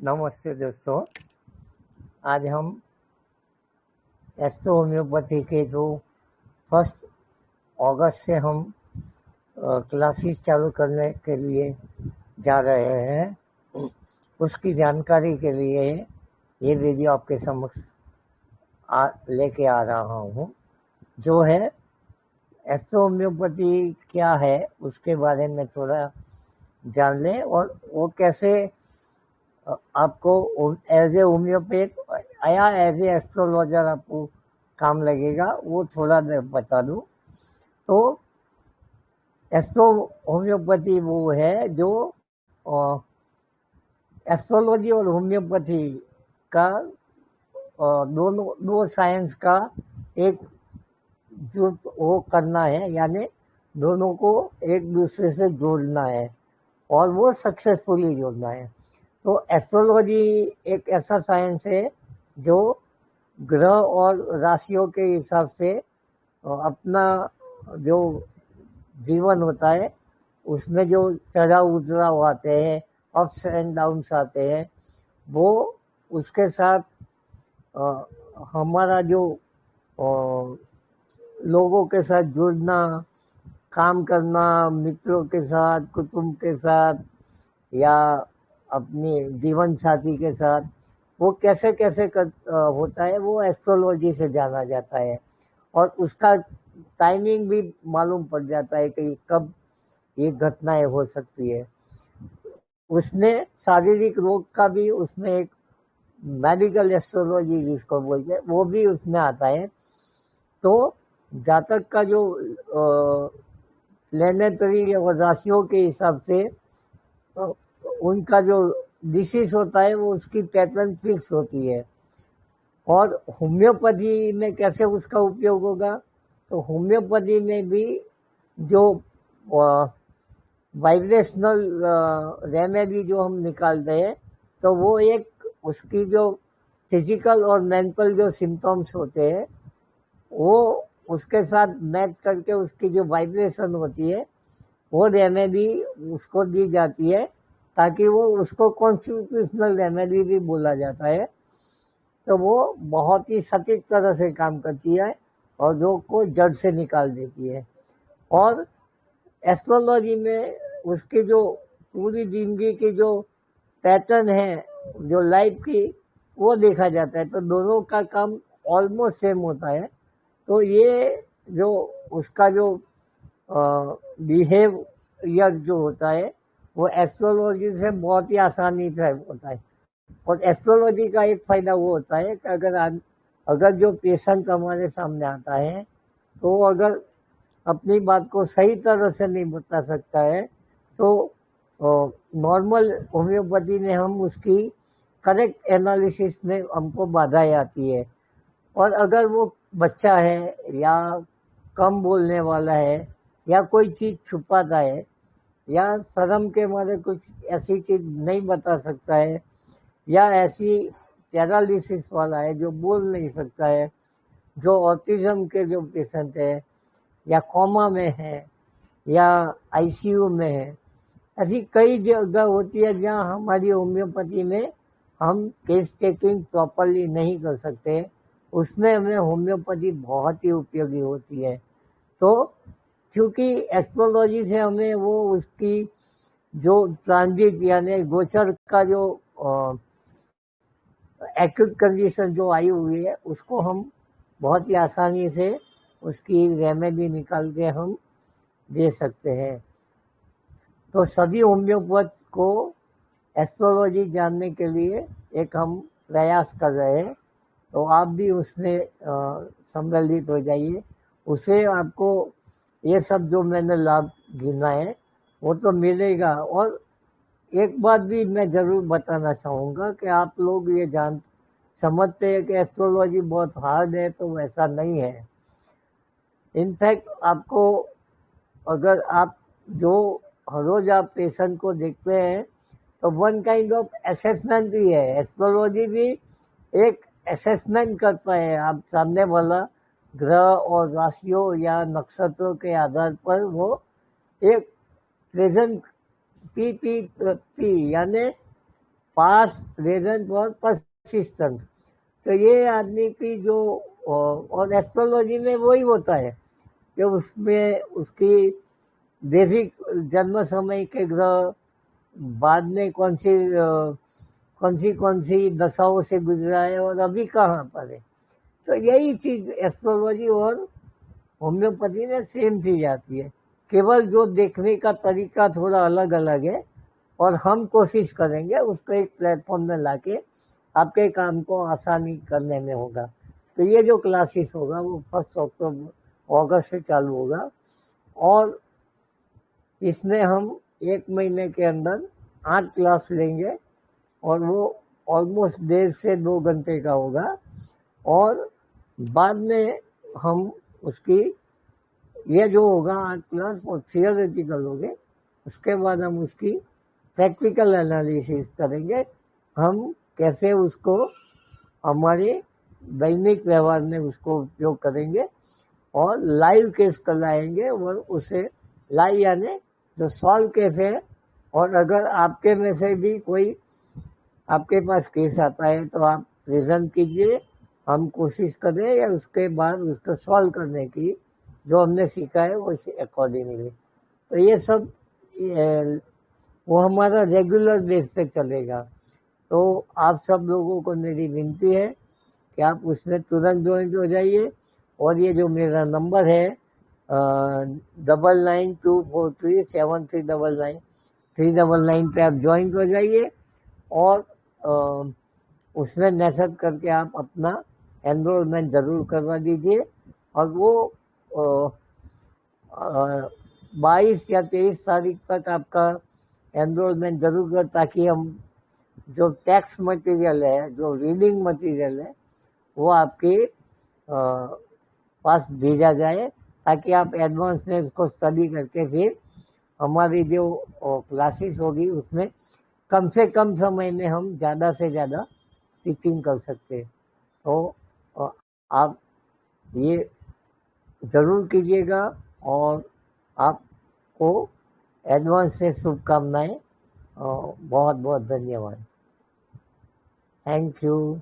नमस्ते दोस्तों। आज हम एस्ट्रो होम्योपैथी के जो 1 अगस्त से हम क्लासेस चालू करने के लिए जा रहे हैं, उसकी जानकारी के लिए ये वीडियो आपके समक्ष लेके आ रहा हूँ। जो है एस्ट्रो होम्योपैथी क्या है उसके बारे में थोड़ा जान लें और वो कैसे आपको एज ए होम्योपैथ या एज ए एस्ट्रोलॉजर आपको काम लगेगा, वो थोड़ा मैं बता दूं। तो एस्ट्रो होम्योपैथी वो है जो एस्ट्रोलॉजी और होम्योपैथी का दोनों दो साइंस का एक जो वो करना है, यानी दोनों को एक दूसरे से जोड़ना है और वो सक्सेसफुली जोड़ना है। तो एस्ट्रोलॉजी एक ऐसा साइंस है जो ग्रह और राशियों के हिसाब से अपना जो जीवन होता है उसमें जो चढ़ाव उतराव आते हैं, अप्स एंड डाउन्स आते हैं, वो उसके साथ हमारा जो लोगों के साथ जुड़ना, काम करना, मित्रों के साथ, कुटुंब के साथ या अपनी जीवन साथी के साथ, वो कैसे कैसे होता है, वो एस्ट्रोलॉजी से जाना जाता है। और उसका टाइमिंग भी मालूम पड़ जाता है कि कब ये घटनाएं हो सकती है। उसमें शारीरिक रोग का भी उसमें एक मेडिकल एस्ट्रोलॉजी जिसको बोलते हैं वो भी उसमें आता है। तो जातक का जो प्लेनेटरी और राशियों के हिसाब से उनका जो डिसीज होता है वो उसकी पैटर्न फिक्स होती है। और होम्योपैथी में कैसे उसका उपयोग होगा, तो होम्योपैथी में भी जो वाइब्रेशनल रेमेडी जो हम निकालते हैं, तो वो एक उसकी जो फिजिकल और मेंटल जो सिम्टम्स होते हैं वो उसके साथ मैच करके उसकी जो वाइब्रेशन होती है वो रेमेडी उसको दी जाती है, ताकि वो उसको कॉन्स्टिट्यूशनल रेमेडी भी बोला जाता है। तो वो बहुत ही सटीक तरह से काम करती है और रोग को जड़ से निकाल देती है। और एस्ट्रोलॉजी में उसकी जो पूरी जिंदगी की जो पैटर्न है जो लाइफ की, वो देखा जाता है। तो दोनों का काम ऑलमोस्ट सेम होता है। तो ये जो उसका जो बिहेवियर जो होता है वो एस्ट्रोलॉजी से बहुत ही आसानी से होता है। और एस्ट्रोलॉजी का एक फायदा वो होता है कि अगर जो पेशेंट हमारे सामने आता है तो अगर अपनी बात को सही तरह से नहीं बता सकता है, तो नॉर्मल होम्योपैथी में हम उसकी करेक्ट एनालिसिस में हमको बाधाएं आती है। और अगर वो बच्चा है या कम बोलने वाला है या कोई चीज़ छुपाता है या शर्म के मारे कुछ ऐसी चीज़ नहीं बता सकता है या ऐसी पैरालिसिस वाला है जो बोल नहीं सकता है, जो ऑटिज्म के जो पेशेंट है या कोमा में है या आईसीयू में है, ऐसी कई जगह होती है जहाँ हमारी होम्योपैथी में हम केस टेकिंग प्रॉपरली नहीं कर सकते। उसमें हमें होम्योपैथी बहुत ही उपयोगी होती है। तो क्योंकि एस्ट्रोलॉजी से हमें वो उसकी जो ट्रांजिट यानी गोचर का जो एक्यूट कंडीशन जो आई हुई है उसको हम बहुत ही आसानी से उसकी रेमेडी निकाल के हम दे सकते हैं। तो सभी होम्योपैथ को एस्ट्रोलॉजी जानने के लिए एक हम प्रयास कर रहे हैं। तो आप भी उसमें सम्मिलित हो जाइए। उसे आपको ये सब जो मैंने लाभ गिना है वो तो मिलेगा। और एक बात भी मैं ज़रूर बताना चाहूँगा कि आप लोग ये समझते हैं कि एस्ट्रोलॉजी बहुत हार्ड है, तो वैसा नहीं है। इनफैक्ट आपको अगर आप जो हर रोज आप पेशेंट को देखते हैं तो वन काइंड ऑफ असेसमेंट भी है। एस्ट्रोलॉजी भी एक असेसमेंट करता है। आप सामने वाला ग्रह और राशियों या नक्षत्रों के आधार पर वो एक प्रेजेंट पी यानी पास्ट, प्रेजेंट और परसिस्टेंस। तो ये आदमी की जो और एस्ट्रोलॉजी में वही होता है कि उसमें उसकी बेसिक जन्म समय के ग्रह, बाद में कौन सी दशाओं से गुजरा है और अभी कहाँ पर है। तो यही चीज एस्ट्रोलॉजी और होम्योपैथी में सेम चीज आती है, केवल जो देखने का तरीका थोड़ा अलग अलग है। और हम कोशिश करेंगे उसको एक प्लेटफॉर्म में लाके आपके काम को आसानी करने में होगा। तो ये जो क्लासेस होगा वो 1 अगस्त से चालू होगा और इसमें हम 1 महीने के अंदर 8 क्लास लेंगे और वो ऑलमोस्ट 1.5 से 2 घंटे का होगा। और बाद में हम उसकी ये जो होगा 8 क्लास वो थियोरेटिकल हो गए। उसके बाद हम उसकी प्रैक्टिकल एनालिसिस करेंगे, हम कैसे उसको हमारे दैनिक व्यवहार में उसको उपयोग करेंगे और लाइव केस कराएंगे और उसे लाइव यानी जो सॉल्व कैसे है। और अगर आपके में से भी कोई आपके पास केस आता है तो आप प्रेजेंट कीजिए, हम कोशिश करें या उसके बाद उसको सॉल्व करने की जो हमने सीखा है वो अकॉर्डिंगली। तो ये सब वो हमारा रेगुलर बेस पे चलेगा। तो आप सब लोगों को मेरी विनती है कि आप उसमें तुरंत ज्वाइन हो जाइए। और ये जो मेरा नंबर है 992437399399 पे आप ज्वाइन हो जाइए और उसमें मैसेज करके आप अपना एनरोलमेंट जरूर करवा दीजिए। और वो 22 या 23 तारीख तक आपका एनरोलमेंट जरूर कर, ताकि हम जो टेक्स्ट मटेरियल है, जो रीडिंग मटेरियल है, वो आपके पास भेजा जाए ताकि आप एडवांस में उसको स्टडी करके फिर हमारी जो क्लासेस होगी उसमें कम से कम समय में हम ज़्यादा से ज़्यादा टीचिंग कर सकते हैं। तो आप ये जरूर कीजिएगा और आपको एडवांस से शुभकामनाएं। बहुत बहुत धन्यवाद। Thank you.